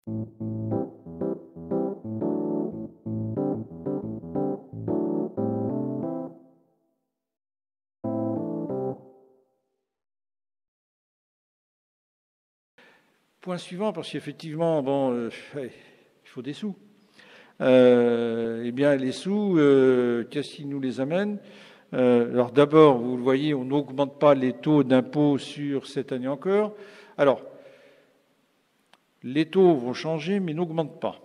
Point suivant, parce qu'effectivement, bon, il faut des sous. Eh bien, les sous, qu'est-ce qui nous les amène? Alors d'abord, vous le voyez, on n'augmente pas les taux d'impôt sur cette année encore. Alors, les taux vont changer, mais n'augmentent pas.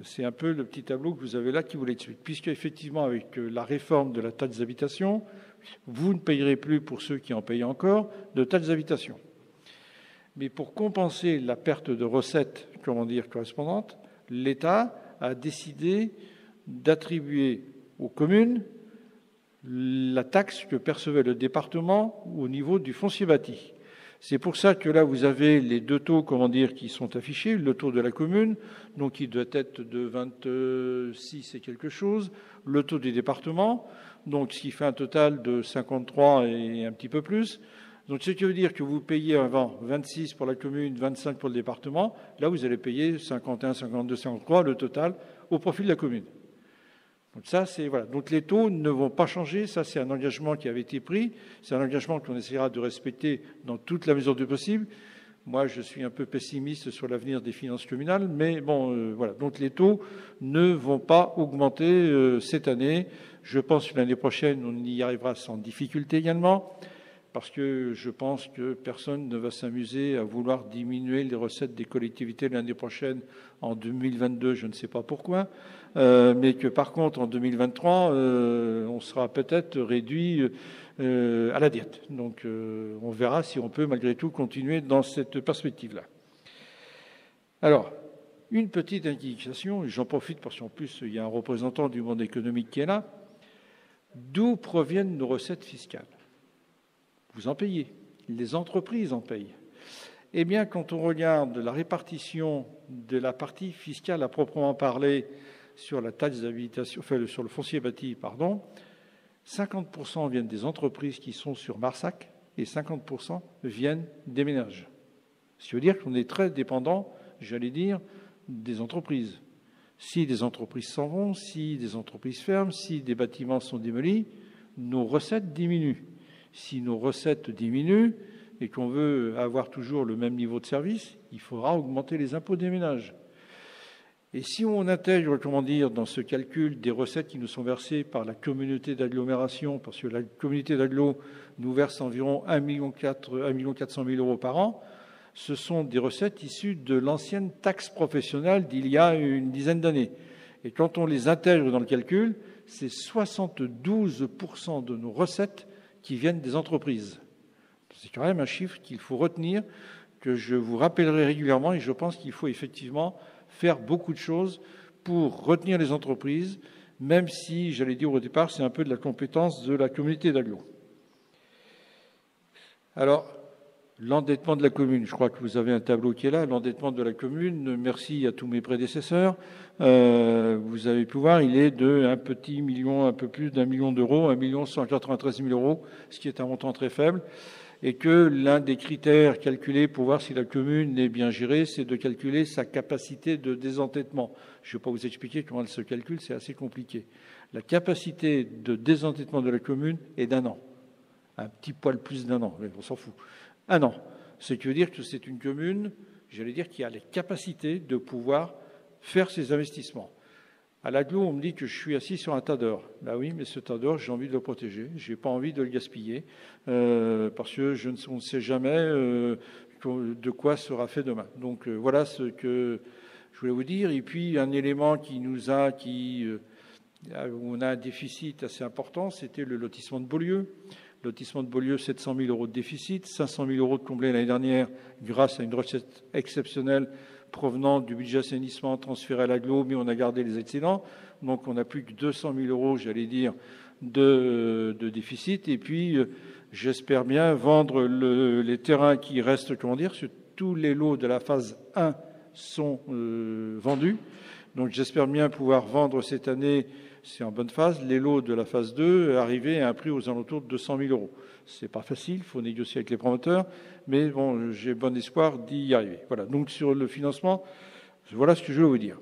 C'est un peu le petit tableau que vous avez là qui vous l'explique. Puisque, effectivement, avec la réforme de la taxe d'habitation, vous ne payerez plus, pour ceux qui en payent encore, de taxe d'habitation. Mais pour compenser la perte de recettes, correspondantes, l'État a décidé d'attribuer aux communes la taxe que percevait le département au niveau du foncier bâti. C'est pour ça que là, vous avez les deux taux, qui sont affichés. Le taux de la commune, donc qui doit être de 26 et quelque chose. Le taux du département, donc ce qui fait un total de 53 et un petit peu plus. Donc, ce qui veut dire que vous payez avant 26 pour la commune, 25 pour le département. Là, vous allez payer 51, 52, 53, le total, au profit de la commune. Donc, ça, c'est, voilà. Donc, les taux ne vont pas changer. Ça, c'est un engagement qui avait été pris. C'est un engagement qu'on essaiera de respecter dans toute la mesure du possible. Moi, je suis un peu pessimiste sur l'avenir des finances communales, mais bon, voilà. Donc, les taux ne vont pas augmenter cette année. Je pense que l'année prochaine, on y arrivera sans difficulté également, parce que je pense que personne ne va s'amuser à vouloir diminuer les recettes des collectivités l'année prochaine, en 2022, je ne sais pas pourquoi, mais que par contre, en 2023, on sera peut-être réduit à la diète. Donc, on verra si on peut malgré tout continuer dans cette perspective-là. Alors, une petite indication, et j'en profite parce qu'en plus, il y a un représentant du monde économique qui est là. D'où proviennent nos recettes fiscales ? Vous en payez, les entreprises en payent. Eh bien, quand on regarde la répartition de la partie fiscale à proprement parler sur la taxe d'habitation, enfin sur le foncier bâti, 50% viennent des entreprises qui sont sur Marsac et 50% viennent des ménages. Ce qui veut dire qu'on est très dépendant, j'allais dire, des entreprises. Si des entreprises s'en vont, si des entreprises ferment, si des bâtiments sont démolis, nos recettes diminuent. Si nos recettes diminuent et qu'on veut avoir toujours le même niveau de service, il faudra augmenter les impôts des ménages. Et si on intègre, dans ce calcul des recettes qui nous sont versées par la communauté d'agglomération, parce que la communauté d'agglo nous verse environ 1,4 million par an, ce sont des recettes issues de l'ancienne taxe professionnelle d'il y a une dizaine d'années. Et quand on les intègre dans le calcul, c'est 72% de nos recettes qui viennent des entreprises. C'est quand même un chiffre qu'il faut retenir, que je vous rappellerai régulièrement, et je pense qu'il faut effectivement faire beaucoup de choses pour retenir les entreprises, même si, j'allais dire au départ, c'est un peu de la compétence de la communauté d'agglo. Alors, l'endettement de la commune, je crois que vous avez un tableau qui est là, l'endettement de la commune, merci à tous mes prédécesseurs, vous avez pu voir, il est de un petit million, un peu plus d'1 million d'euros, 1 193 000 euros, ce qui est un montant très faible, et que l'un des critères calculés pour voir si la commune est bien gérée, c'est de calculer sa capacité de désendettement. Je ne vais pas vous expliquer comment elle se calcule, c'est assez compliqué. La capacité de désendettement de la commune est d'1 an, un petit poil plus d'1 an, mais on s'en fout. 1 an. Ce qui veut dire que c'est une commune, j'allais dire, qui a les capacités de pouvoir faire ses investissements. À l'agglo, on me dit que je suis assis sur un tas d'or. Ben oui, mais ce tas d'or, j'ai envie de le protéger. Je n'ai pas envie de le gaspiller parce que on ne sait jamais de quoi sera fait demain. Donc voilà ce que je voulais vous dire. Et puis un élément où on a un déficit assez important, c'était le lotissement de Beaulieu. Lotissement de Beaulieu, 700 000 euros de déficit, 500 000 euros de comblés l'année dernière grâce à une recette exceptionnelle provenant du budget assainissement transféré à l'agglo, mais on a gardé les excédents. Donc on n'a plus que 200 000 euros, j'allais dire, de déficit. Et puis, j'espère bien vendre les terrains qui restent, sur tous les lots de la phase 1 sont vendus. Donc j'espère bien pouvoir vendre cette année, c'est en bonne phase, les lots de la phase 2, arriver à un prix aux alentours de 200 000 euros. C'est pas facile, il faut négocier avec les promoteurs, mais bon, j'ai bon espoir d'y arriver. Voilà. Donc sur le financement, Voilà ce que je veux vous dire.